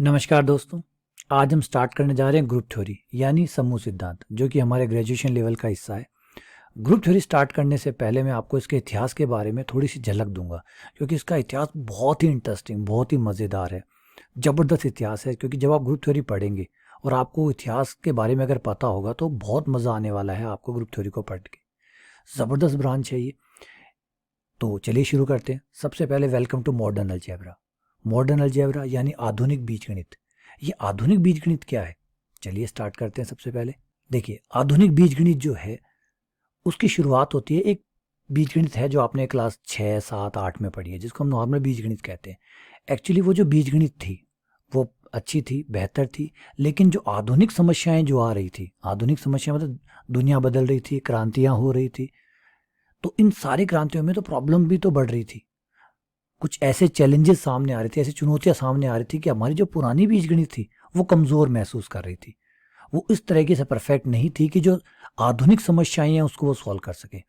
नमस्कार दोस्तों। आज हम स्टार्ट करने जा रहे हैं ग्रुप थ्योरी यानी समूह सिद्धांत, जो कि हमारे ग्रेजुएशन लेवल का हिस्सा है। ग्रुप थ्योरी स्टार्ट करने से पहले मैं आपको इसके इतिहास के बारे में थोड़ी सी झलक दूंगा, क्योंकि इसका इतिहास बहुत ही इंटरेस्टिंग, बहुत ही मज़ेदार है। ज़बरदस्त इतिहास है, क्योंकि जब आप ग्रुप थ्योरी पढ़ेंगे और आपको इतिहास के बारे में अगर पता होगा तो बहुत मज़ा आने वाला है आपको ग्रुप थ्योरी को पढ़ के। ज़बरदस्त ब्रांच है ये। तो चलिए शुरू करते हैं। सबसे पहले welcome to modern algebra. Modern algebra यानी आधुनिक बीजगणित। ये आधुनिक बीजगणित क्या है, चलिए स्टार्ट करते हैं। सबसे पहले देखिए, आधुनिक बीजगणित जो है उसकी शुरुआत होती है, एक बीजगणित है जो आपने क्लास 6, 7, 8 में पढ़ी है, जिसको हम नॉर्मल बीजगणित कहते हैं। एक्चुअली वो जो बीजगणित थी वो अच्छी थी, बेहतर थी, लेकिन जो आधुनिक समस्याएं जो आ रही थी, आधुनिक समस्या मतलब दुनिया बदल रही थी, क्रांतियां हो रही थी, तो इन सारी क्रांतियों में तो प्रॉब्लम भी तो बढ़ रही थी। कुछ ऐसे चैलेंजेस सामने आ रहे थे, ऐसी चुनौतियां सामने आ रही थी कि हमारी जो पुरानी बीजगणित थी वो कमज़ोर महसूस कर रही थी। वो इस तरीके से परफेक्ट नहीं थी कि जो आधुनिक समस्याएं हैं उसको वो सॉल्व कर सके।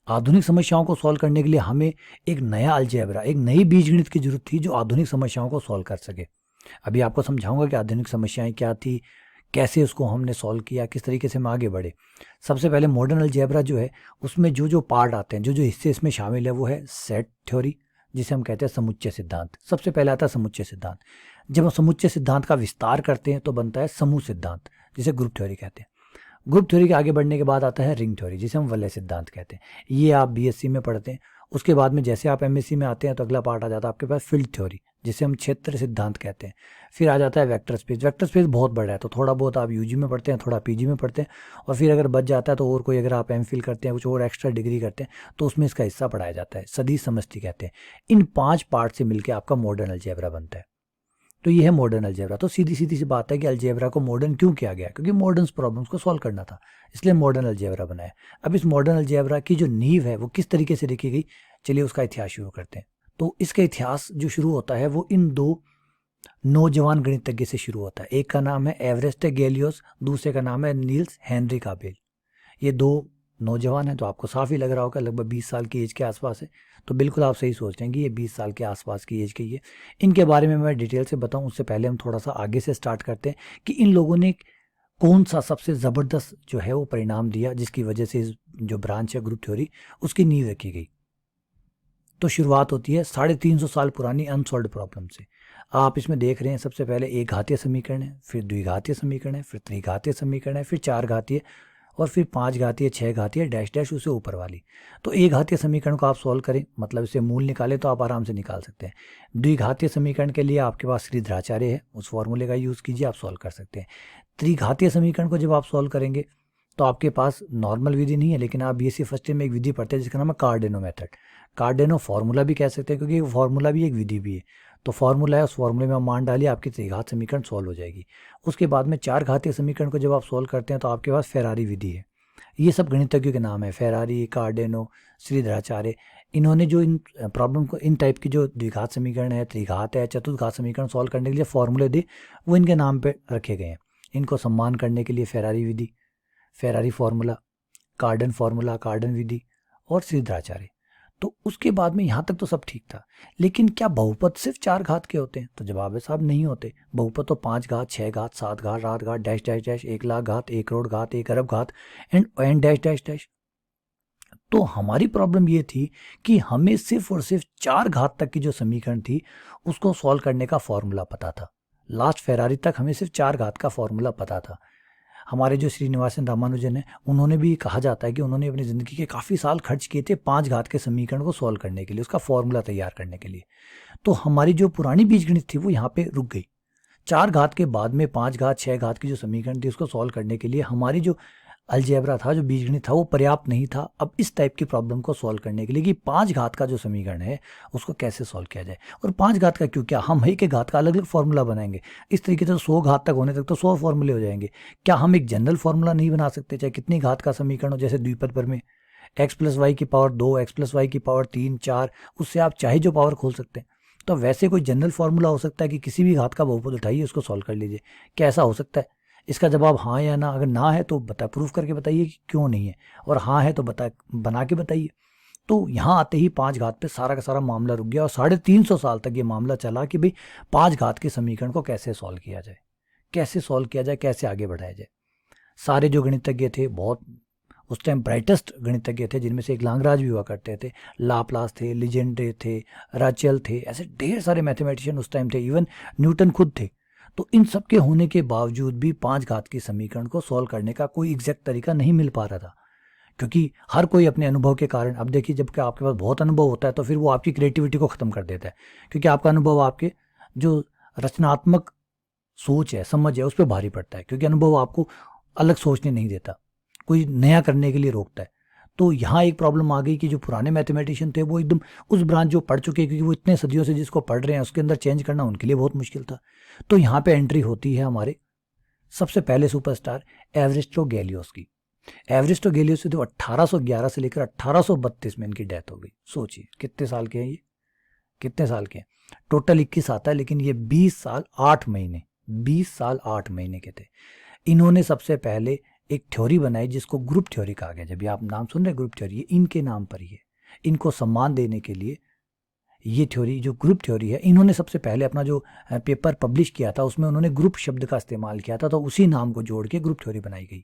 आधुनिक समस्याओं को सॉल्व करने के लिए हमें एक नया अलजेब्रा, एक नई बीजगणित की जरूरत थी जो आधुनिक समस्याओं को सॉल्व कर सके। अभी आपको समझाऊंगा कि आधुनिक समस्याएं क्या थी, कैसे उसको हमने सॉल्व किया, किस तरीके से हम आगे बढ़े। सबसे पहले मॉडर्न अलजेब्रा जो है उसमें जो जो पार्ट आते हैं, जो जो हिस्से इसमें शामिल है, वो है सेट थ्योरी, जिसे हम कहते हैं समुच्चय सिद्धांत। सबसे पहले आता है समुच्चय सिद्धांत। जब हम समुच्चय सिद्धांत का विस्तार करते हैं तो बनता है समूह सिद्धांत, जिसे ग्रुप थ्योरी कहते हैं। ग्रुप थ्योरी के आगे बढ़ने के बाद आता है रिंग थ्योरी, जिसे हम वलय सिद्धांत कहते हैं। ये आप बीएससी में पढ़ते हैं। उसके बाद में जैसे आप एमएससी में आते हैं तो अगला पार्ट आ जाता है आपके पास फील्ड थ्योरी, जिसे हम क्षेत्र सिद्धांत कहते हैं। फिर आ जाता है वेक्टर स्पेस। वेक्टर स्पेस बहुत बड़ा है, तो थोड़ा बहुत आप यूजी में पढ़ते हैं, थोड़ा पीजी में पढ़ते हैं, और फिर अगर बच जाता है तो और कोई, अगर आप एमफिल करते हैं, कुछ और एक्स्ट्रा डिग्री करते हैं, तो उसमें इसका हिस्सा पढ़ाया जाता है। सदिश समष्टि कहते हैं। इन 5 पार्ट से मिलकर आपका मॉडर्न अलजेब्रा बनता है। तो ये है मॉडर्न अलजेब्रा। तो सीधी सीधी सी बात है कि अलजेब्रा को मॉडर्न क्यों किया गया, क्योंकि मॉडर्न प्रॉब्लम्स को सॉल्व करना था, इसलिए मॉडर्न अलजेब्रा बनाया। अब इस मॉडर्न अलजेब्रा की जो नींव है वो किस तरीके से रखी गई, चलिए उसका इतिहास शुरू करते हैं। तो इसका इतिहास जो शुरू होता है वो इन दो नौजवान गणितज्ञ से शुरू होता है। एक का नाम है एवरेस्ट गैलियोस, दूसरे का नाम है नील्स हेनरी काबेल। ये दो नौजवान हैं, तो आपको साफ ही लग रहा होगा लगभग 20 साल की एज के आसपास है। तो बिल्कुल आप सही सोच रहे हैं कि ये 20 साल के आसपास की एज की है। इनके बारे में मैं डिटेल से बताऊं उससे पहले हम थोड़ा सा आगे से स्टार्ट करते हैं कि इन लोगों ने कौन सा सबसे ज़बरदस्त जो है वो परिणाम दिया, जिसकी वजह से इस जो ब्रांच है ग्रुप थ्योरी उसकी नींव रखी गई। तो शुरुआत होती है 350 साल पुरानी अनसॉल्व्ड प्रॉब्लम से। आप इसमें देख रहे हैं सबसे पहले एक घातीय समीकरण है, फिर द्विघातीय समीकरण है, फिर त्रिघातीय समीकरण है, फिर 4 घातीय, और फिर 5 घातीय, 6 घातीय, डैश डैश उससे ऊपर वाली। तो एक घातीय समीकरण को आप सॉल्व करें, मतलब इसे मूल निकालें, तो आप आराम से निकाल सकते हैं। द्विघातीय समीकरण के लिए आपके पास श्रीधराचार्य है, उस फॉर्मूले का यूज़ कीजिए, आप सॉल्व कर सकते हैं। त्रिघातीय समीकरण को जब आप सॉल्व करेंगे तो आपके पास नॉर्मल विधि नहीं है, लेकिन आप बीएससी फर्स्ट ईयर में एक विधि पढ़ते हैं जिसका नाम है कार्डेनो मेथड। कार्डेनो फार्मूला भी कह सकते हैं, क्योंकि फार्मूला भी एक विधि भी है। तो फार्मूला है, उस फार्मूले में आप मान डालिए, आपकी त्रिघात समीकरण सॉल्व हो जाएगी। उसके बाद में 4 घातीय समीकरण को जब आप सॉल्व करते हैं तो आपके पास फेरारी विधि है। ये सब गणितज्ञों के नाम है, फेरारी, कार्डेनो, श्रीधराचार्य। इन्होंने जो इन प्रॉब्लम को, इन टाइप की जो द्विघात समीकरण है, त्रिघात है, चतुर्घात समीकरण सॉल्व करने के लिए फॉर्मूले दिए, वो इनके नाम पे रखे गए हैं। इनको सम्मान करने के लिए फेरारी विधि, फेरारी फार्मूला, कार्डन फार्मूला, कार्डन विधि, और श्रीधराचार्य। तो उसके बाद में यहाँ तक तो सब ठीक था, लेकिन क्या बहुपद सिर्फ 4 घात के होते हैं? तो जवाब है साहब नहीं होते। बहुपद तो 5 घात, 6 घात, 7 घात, 8 घात, डैश डैश डैश, 1 लाख घात, 1 करोड़ घात, 1 अरब घात, एंड डैश डैश डैश। तो हमारी प्रॉब्लम ये थी कि हमें सिर्फ और सिर्फ 4 घात तक की जो समीकरण थी उसको सॉल्व करने का फॉर्मूला पता था। लास्ट फेरारी तक हमें सिर्फ 4 घात का फॉर्मूला पता था। हमारे जो श्रीनिवासन रामानुजन है, उन्होंने भी कहा जाता है कि उन्होंने अपनी ज़िंदगी के काफ़ी साल खर्च किए थे 5 घात के समीकरण को सॉल्व करने के लिए, उसका फॉर्मूला तैयार करने के लिए। तो हमारी जो पुरानी बीजगणित थी वो यहाँ पे रुक गई। 4 घात के बाद में 5 घात, 6 घात की जो समीकरण थी उसको सॉल्व करने के लिए हमारी जो अलजेब्रा था, जो बीजगणित था, वो पर्याप्त नहीं था अब इस टाइप की प्रॉब्लम को सॉल्व करने के लिए कि 5 घात का जो समीकरण है उसको कैसे सॉल्व किया जाए। और 5 घात का क्यों, क्या हम एक घात का अलग अलग फॉर्मूला बनाएंगे? इस तरीके से 100 घात तक होने तक तो 100 फॉर्मूले हो जाएंगे। क्या हम एक जनरल फॉर्मूला नहीं बना सकते, चाहे कितनी घात का समीकरण हो? जैसे द्विपद पर में एक्स प्लस वाई की पावर 2, एक्स प्लस वाई की पावर 3, 4, उससे आप चाहे जो पावर खोल सकते हैं। तो वैसे कोई जनरल फॉर्मूला हो सकता है कि किसी भी घात का बहुपद उठाइए, उसको सॉल्व कर लीजिए। क्या ऐसा हो सकता है? इसका जवाब हाँ या ना। अगर ना है तो प्रूफ करके बताइए कि क्यों नहीं है, और हाँ है तो बना के बताइए। तो यहाँ आते ही 5 घात पे सारा का सारा मामला रुक गया और 350 साल तक ये मामला चला कि भाई 5 घात के समीकरण को कैसे सॉल्व किया जाए, कैसे सॉल्व किया जाए, कैसे आगे बढ़ाया जाए। सारे जो गणितज्ञ थे, बहुत उस टाइम ब्राइटेस्ट गणितज्ञ थे, जिनमें से एक लांगराज भी हुआ करते थे, लाप्लास थे, लीजेंड्रे थे, राचेल थे, ऐसे ढेर सारे मैथमेटिशियन उस टाइम थे, इवन न्यूटन खुद थे। तो इन सब के होने के बावजूद भी 5 घात के समीकरण को सॉल्व करने का कोई एग्जैक्ट तरीका नहीं मिल पा रहा था, क्योंकि हर कोई अपने अनुभव के कारण, अब देखिए जब आपके पास बहुत अनुभव होता है तो फिर वो आपकी क्रिएटिविटी को ख़त्म कर देता है, क्योंकि आपका अनुभव आपके जो रचनात्मक सोच है, समझ है, उस पर भारी पड़ता है, क्योंकि अनुभव आपको अलग सोचने नहीं देता, कोई नया करने के लिए रोकता है। तो यहाँ एक प्रॉब्लम आ गई कि जो पुराने मैथमेटिशियन थे वो एकदम उस ब्रांच जो पढ़ चुके हैं, क्योंकि वो इतने सदियों से जिसको पढ़ रहे हैं उसके अंदर चेंज करना उनके लिए बहुत मुश्किल था। तो यहाँ पे एंट्री होती है हमारे सबसे पहले सुपरस्टार एवरिस्टो गैलियोस की। एवरिस्टो गैलियोस तो 1811 से लेकर 1832 में इनकी डेथ हो गई। सोचिए कितने साल के हैं ये, कितने साल के हैं। टोटल 21 आता है, लेकिन ये 20 साल 8 महीने 20 साल 8 महीने के थे। इन्होंने सबसे पहले एक थ्योरी बनाई जिसको ग्रुप थ्योरी कहा गया। जब भी आप नाम सुन रहे ग्रुप थ्योरी, ये इनके नाम पर ही है। इनको सम्मान देने के लिए ये थ्योरी, जो ग्रुप थ्योरी है, इन्होंने सबसे पहले अपना जो पेपर पब्लिश किया था उसमें उन्होंने ग्रुप शब्द का इस्तेमाल किया था, तो उसी नाम को जोड़ के ग्रुप थ्योरी बनाई गई।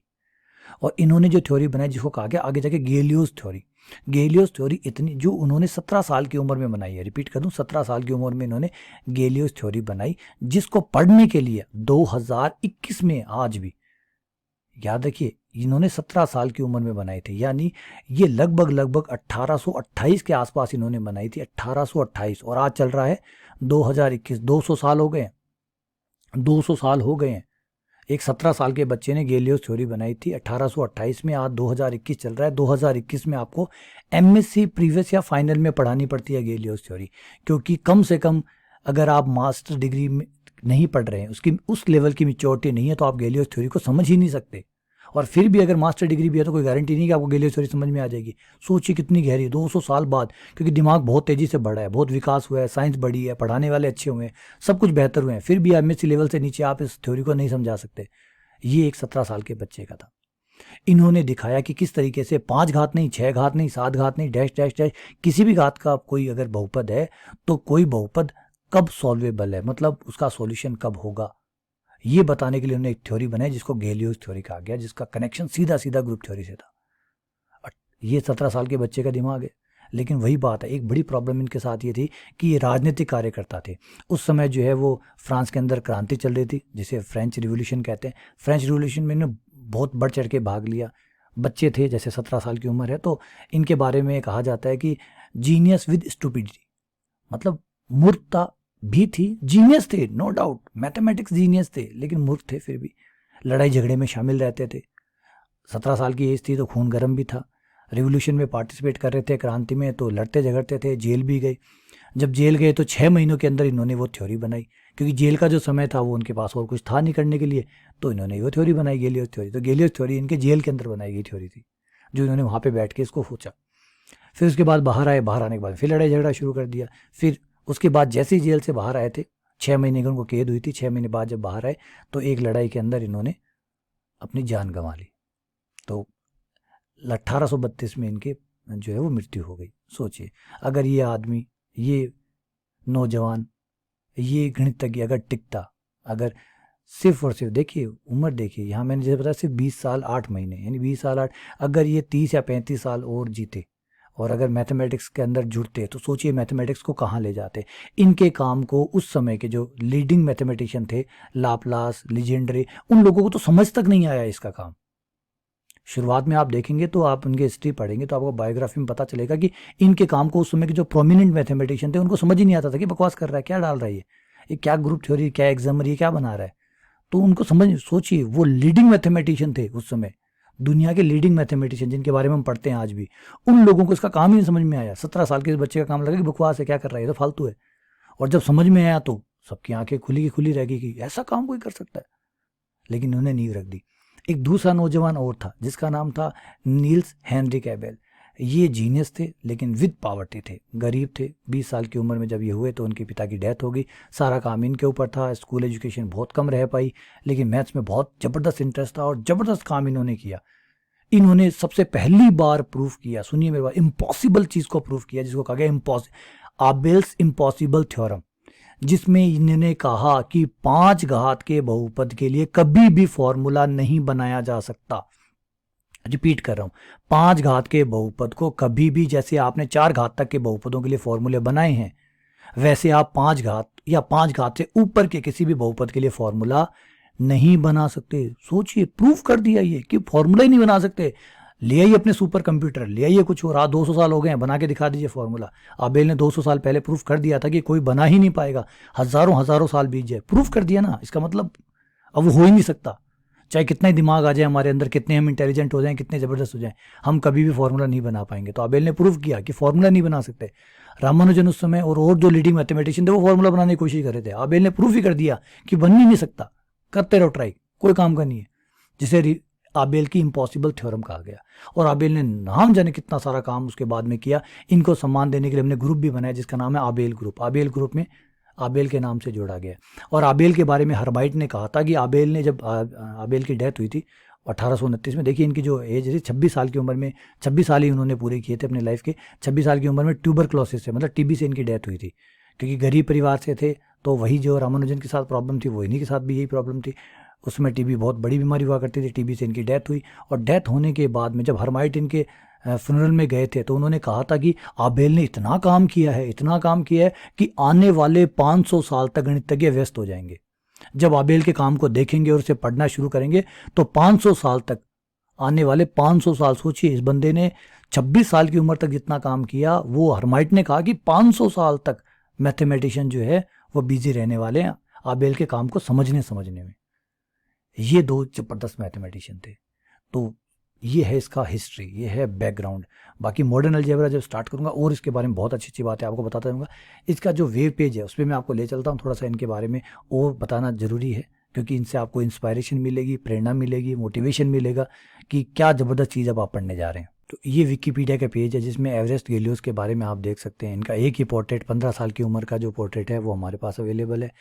और इन्होंने जो थ्योरी बनाई जिसको कहा गया आगे जाके गैलियोस थ्योरी। गैलियोस थ्योरी इतनी, जो उन्होंने 17 साल की उम्र में बनाई है, रिपीट कर दूं, 17 साल की उम्र में इन्होंने गैलियोस थ्योरी बनाई, जिसको पढ़ने के लिए 2021 में, आज भी याद रखिए, इन्होंने 17 साल की उम्र में बनाई थी, यानी ये लगभग 1828 के आसपास इन्होंने बनाई थी, 1828, और आज चल रहा है 2021। 200 साल हो गए हैं, 200 साल हो गए हैं। एक 17 साल के बच्चे ने गैलियोस थ्योरी बनाई थी 1828 में, आज 2021 चल रहा है। 2021 में आपको एमएससी प्रीवियस या फाइनल में पढ़ानी पड़ती है गैलियोस थ्योरी, क्योंकि कम से कम अगर आप मास्टर डिग्री में नहीं पढ़ रहे हैं, उसकी उस लेवल की मैच्योरिटी नहीं है, तो आप गैलियोस थ्योरी को समझ ही नहीं सकते। और फिर भी अगर मास्टर डिग्री भी है तो कोई गारंटी नहीं कि आपको गैलियोस थ्योरी समझ में आ जाएगी। सोचिए कितनी गहरी, 200 साल बाद, क्योंकि दिमाग बहुत तेजी से बढ़ा है, बहुत विकास हुआ है, साइंस बढ़ी है, पढ़ाने वाले अच्छे हुए हैं, सब कुछ बेहतर हुए हैं, फिर भी एमएससी लेवल से नीचे आप इस थ्योरी को नहीं समझा सकते। ये एक 17 साल के बच्चे का था। इन्होंने दिखाया कि किस तरीके से 5 घात नहीं, 6 घात नहीं, 7 घात नहीं, डैश डैश डैश, किसी भी घात का कोई अगर बहुपद है तो कोई बहुपद कब सॉल्वेबल है, मतलब उसका सॉल्यूशन कब होगा, ये बताने के लिए उन्होंने एक थ्योरी बनाई जिसको गैलियोस थ्योरी कहा गया, जिसका कनेक्शन सीधा सीधा ग्रुप थ्योरी से था। ये 17 साल के बच्चे का दिमाग है। लेकिन वही बात है, एक बड़ी प्रॉब्लम इनके साथ ये थी कि ये राजनीतिक कार्यकर्ता थे। उस समय जो है वो फ्रांस के अंदर क्रांति चल रही थी, जिसे फ्रेंच रिवॉल्यूशन कहते हैं। फ्रेंच रिवॉल्यूशन में इन्होंने बहुत बढ़ चढ़ के भाग लिया। बच्चे थे, जैसे 17 साल की उम्र है, तो इनके बारे में कहा जाता है कि जीनियस विद स्टूपिडिटी, मतलब मूर्खता भी थी, जीनियस थे, नो डाउट, मैथमेटिक्स जीनियस थे, लेकिन मूर्ख थे फिर भी। लड़ाई झगड़े में शामिल रहते थे। 17 साल की एज थी तो खून गर्म भी था। रिवॉल्यूशन में पार्टिसिपेट कर रहे थे, क्रांति में, तो लड़ते झगड़ते थे, जेल भी गए। जब जेल गए तो 6 महीनों के अंदर इन्होंने वो थ्योरी बनाई, क्योंकि जेल का जो समय था वो उनके पास और कुछ था नहीं करने के लिए, तो इन्होंने वो थ्योरी बनाई, गैलियोस थ्योरी। तो गैलियोस थ्योरी इनके जेल के अंदर बनाई गई थ्योरी थी, जो इन्होंने वहाँ पे बैठ के इसको सोचा। फिर उसके बाद बाहर आए, बाहर आने के बाद फिर लड़ाई झगड़ा शुरू कर दिया। फिर उसके बाद जैसे ही जेल से बाहर आए थे, 6 महीने की उनको कैद हुई थी, 6 महीने बाद जब बाहर आए तो एक लड़ाई के अंदर इन्होंने अपनी जान गंवा ली। तो 1832 में इनके जो है वो मृत्यु हो गई। सोचिए, अगर ये आदमी, ये नौजवान, ये गणितज्ञ अगर टिकता, अगर सिर्फ और सिर्फ, देखिए उम्र देखिए, यहाँ मैंने जैसे बताया सिर्फ 20 साल 8 महीने, यानी 20 साल 8, अगर ये 30 या 35 साल और जीते और अगर मैथमेटिक्स के अंदर जुड़ते, तो सोचिए मैथमेटिक्स को कहाँ ले जाते। इनके काम को उस समय के जो लीडिंग मैथमेटिशियन थे, लाप्लास, लीजेंड्रे, उन लोगों को तो समझ तक नहीं आया इसका काम। शुरुआत में आप देखेंगे तो आप उनकी हिस्ट्री पढ़ेंगे तो आपको बायोग्राफी में पता चलेगा कि इनके काम को उस समय के जो प्रोमिनेंट मैथमेटिशियन थे उनको समझ ही नहीं आता था कि बकवास कर रहा है, क्या डाल रहा है ये क्या ग्रुप थ्योरी, क्या एग्जामर, ये क्या बना रहा है। तो उनको समझ, सोचिए वो लीडिंग मैथमेटिशियन थे उस समय, दुनिया के लीडिंग मैथमेटिशियन जिनके बारे में हम पढ़ते हैं आज भी, उन लोगों को इसका काम ही नहीं समझ में आया। 17 साल के बच्चे का काम लगा कि बकवास है, क्या कर रहा है, ये तो फालतू है। और जब समझ में आया तो सबकी आंखें खुली की खुली रह गई कि ऐसा काम कोई कर सकता है। लेकिन उन्होंने नींव रख दी। एक दूसरा नौजवान और था जिसका नाम था नील्स हेनरी कैबेल। ये जीनियस थे लेकिन विद पॉवर्टी थे, गरीब थे। 20 साल की उम्र में जब ये हुए तो उनके पिता की डेथ हो गई। सारा काम इनके ऊपर था। स्कूल एजुकेशन बहुत कम रह पाई, लेकिन मैथ्स में बहुत ज़बरदस्त इंटरेस्ट था और ज़बरदस्त काम इन्होंने किया। इन्होंने सबसे पहली बार प्रूफ किया, सुनिए मेरे बात, इम्पॉसिबल चीज को प्रूफ किया जिसको कहा गया आबेल्स इम्पॉसिबल थ्योरम, जिसमें इन्होंने कहा कि 5 घात के बहुपद के लिए कभी भी फॉर्मूला नहीं बनाया जा सकता। रिपीट कर रहा हूं, 5 घात के बहुपद को कभी भी, जैसे आपने 4 घात तक के बहुपदों के लिए फॉर्मूले बनाए हैं, वैसे आप 5 घात या 5 घात से ऊपर के किसी भी बहुपद के लिए फॉर्मूला नहीं बना सकते। सोचिए, प्रूफ कर दिया ये कि फॉर्मूला ही नहीं बना सकते। ले आइए अपने सुपर कंप्यूटर, ले आइए कुछ और, 200 साल हो गए हैं, बना के दिखा दीजिए फॉर्मूला। आबेल ने 200 साल पहले प्रूफ कर दिया था कि कोई बना ही नहीं पाएगा, हजारों साल बीत जाए, प्रूफ कर दिया ना। इसका मतलब अब वो हो ही नहीं सकता, चाहे कितना ही दिमाग आ जाए हमारे अंदर, कितने हम इंटेलिजेंट हो जाएं, कितने जबरदस्त हो जाएं, हम कभी भी फॉर्मूला नहीं बना पाएंगे। तो आबेल ने प्रूफ किया कि फॉर्मूला नहीं बना सकते। रामानुजन उस समय और जो लीडिंग मैथमेटिशियन थे वो फॉर्मूला बनाने की कोशिश कर रहे थे। आबेल ने प्रूफ ही कर दिया कि बन ही नहीं सकता, करते रहो ट्राई, कोई काम का नहीं है, जिसे आबेल की इम्पॉसिबल थ्योरम कहा गया। और आबेल ने नाम जाने कितना सारा काम उसके बाद में किया। इनको सम्मान देने के लिए हमने ग्रुप भी बनाया जिसका नाम है आबेल ग्रुप। आबेल ग्रुप में आबेल के नाम से जोड़ा गया। और आबेल के बारे में हर्माइट ने कहा था कि आबेल ने, जब आबेल की डेथ हुई थी 1829 में, देखिए इनकी जो एज थी 26 साल की उम्र में, 26 साल ही उन्होंने पूरे किए थे अपने लाइफ के, 26 साल की उम्र में ट्यूबरक्लोसिस से, मतलब टीबी से इनकी डेथ हुई थी। क्योंकि गरीब परिवार से थे, तो वही जो रामानुजन के साथ प्रॉब्लम थी वो इन्हीं के साथ भी यही प्रॉब्लम थी। उसमें टीबी बहुत बड़ी बीमारी हुआ करती थी, टीबी से इनकी डेथ हुई। और डेथ होने के बाद में जब हर्माइट इनके फ्यूनरल में गए थे तो उन्होंने कहा था कि आबेल ने इतना काम किया है, इतना काम किया है कि आने वाले 500 साल तक गणितज्ञ व्यस्त हो जाएंगे। जब आबेल के काम को देखेंगे और उसे पढ़ना शुरू करेंगे तो 500 साल तक, आने वाले 500 साल, सोचिए इस बंदे ने 26 साल की उम्र तक जितना काम किया, वो हर्माइट ने कहा कि 500 साल तक मैथमेटिशियन जो है वो बिजी रहने वाले हैं आबेल के काम को समझने में। ये 2 जबरदस्त मैथमेटिशियन थे। तो ये है इसका हिस्ट्री, ये है बैकग्राउंड। बाकी मॉडर्न अलजेब्रा जब स्टार्ट करूंगा और इसके बारे में बहुत अच्छी अच्छी बातें आपको बताता रहूँगा। इसका जो वेब पेज है उस पर मैं आपको ले चलता हूँ, थोड़ा सा इनके बारे में और बताना ज़रूरी है, क्योंकि इनसे आपको इंस्पायरेशन मिलेगी, प्रेरणा मिलेगी, मोटिवेशन मिलेगा कि क्या ज़बरदस्त चीज़ अब आप पढ़ने जा रहे हैं। तो ये विकीपीडिया का पेज है जिसमें एवरेस्ट गेलियोस के बारे में आप देख सकते हैं। इनका एक ही पोर्ट्रेट, 15 साल की उम्र का जो पोर्ट्रेट है वो हमारे पास अवेलेबल है।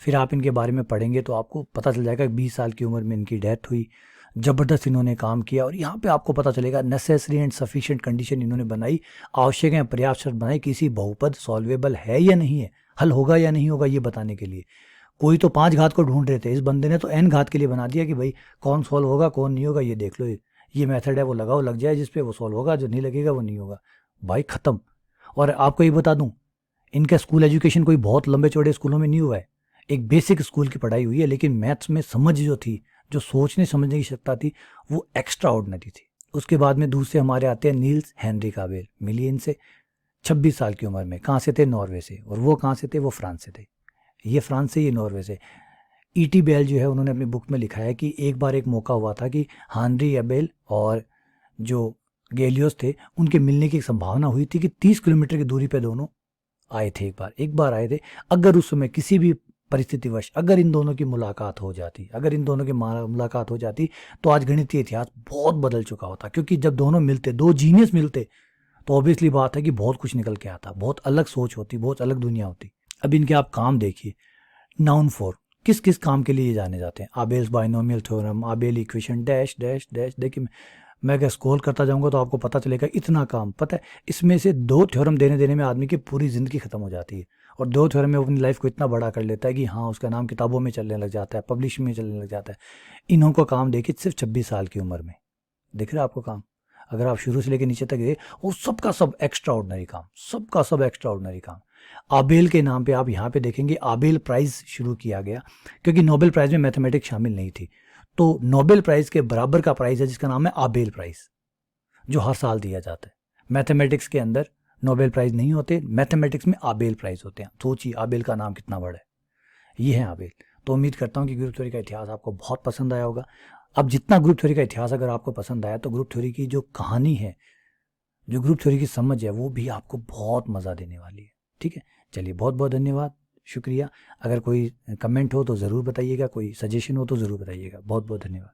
फिर आप इनके बारे में पढ़ेंगे तो आपको पता चल जाएगा 20 साल की उम्र में इनकी डेथ हुई। ज़बरदस्त इन्होंने काम किया और यहाँ पे आपको पता चलेगा नेसेसरी एंड सफिशिएंट कंडीशन इन्होंने बनाई, आवश्यक है पर्याप्त शर्त बनाई, किसी बहुपद सॉल्वेबल है या नहीं है, हल होगा या नहीं होगा ये बताने के लिए। कोई तो 5 घात को ढूंढ रहे थे, इस बंदे ने तो n घात के लिए बना दिया कि भाई कौन सॉल्व होगा कौन नहीं होगा ये देख लो, ये मेथड है वो लगाओ, लग जाए जिस पे वो सॉल्व होगा, जो नहीं लगेगा वो नहीं होगा, भाई ख़त्म। और आपको ये बता दूँ, इनका स्कूल एजुकेशन कोई बहुत लंबे चौड़े स्कूलों में नहीं हुआ है, एक बेसिक स्कूल की पढ़ाई हुई है, लेकिन मैथ्स में समझ जो थी, जो सोचने समझने की क्षमता थी, वो एक्स्ट्रा ऑर्डिनरी थी। उसके बाद में दूसरे हमारे आते हैं नील्स हेनरिक आबेल, मिली इनसे 26 साल की उम्र में। कहाँ से थे? नॉर्वे से। और वो कहाँ से थे? वो फ्रांस से थे। ये फ्रांस से, ये नॉर्वे से। ईटी बेल जो है उन्होंने अपनी बुक में लिखा है कि एक बार एक मौका हुआ था कि हेनरी आबेल और जो गैलियोस थे उनके मिलने की संभावना हुई थी कि 30 किलोमीटर की दूरी पे दोनों आए थे, एक बार आए थे। अगर उस समय किसी भी परिस्थितिवश अगर इन दोनों की मुलाकात हो जाती, तो आज गणितीय इतिहास बहुत बदल चुका होता। क्योंकि जब दोनों मिलते, 2 जीनियस मिलते, तो ऑब्वियसली बात है कि बहुत कुछ निकल के आता, बहुत अलग सोच होती, बहुत अलग दुनिया होती। अब इनके आप काम देखिए, नाउन फॉर, किस किस काम के लिए ये जाने जाते हैं? Abel's binomial theorem, Abel equation, dash dash dash. देखिए मैं अगर स्क्रॉल करता जाऊंगा तो आपको पता चलेगा इतना काम। पता है, इसमें से 2 थ्योरम देने में आदमी की पूरी ज़िंदगी ख़त्म हो जाती है, और 2 थ्योरम में अपनी लाइफ को इतना बड़ा कर लेता है कि हाँ, उसका नाम किताबों में चलने लग जाता है, पब्लिशिंग में चलने लग जाता है। इन्हों को काम देखिए सिर्फ 26 साल की उम्र में, दिख रहा है आपको काम? अगर आप शुरू से लेकर नीचे तक गए, वो सबका सब एक्स्ट्रा ऑर्डिनरी काम, सबका सब एक्स्ट्रा ऑर्डिनरी काम। आबेल के नाम पे आप यहाँ पे देखेंगे आबेल प्राइज़ शुरू किया गया, क्योंकि नोबेल प्राइज़ में मैथमेटिक्स शामिल नहीं थी। तो नोबेल प्राइज़ के बराबर का प्राइज़ है जिसका नाम है आबेल प्राइज़, जो हर साल दिया जाता है। मैथमेटिक्स के अंदर नोबेल प्राइज़ नहीं होते, मैथमेटिक्स में आबेल प्राइज़ होते हैं। सोचिए आबेल का नाम कितना बड़ा है। ये है आबेल। तो उम्मीद करता हूँ कि ग्रुप थ्योरी का इतिहास आपको बहुत पसंद आया होगा। अब जितना ग्रुप थ्योरी का इतिहास अगर आपको पसंद आया, तो ग्रुप थ्योरी की जो कहानी है, जो ग्रुप थ्योरी की समझ है, वो भी आपको बहुत मज़ा देने वाली है। ठीक है, चलिए बहुत बहुत धन्यवाद, शुक्रिया। अगर कोई कमेंट हो तो ज़रूर बताइएगा, कोई सजेशन हो तो ज़रूर बताइएगा। बहुत बहुत धन्यवाद।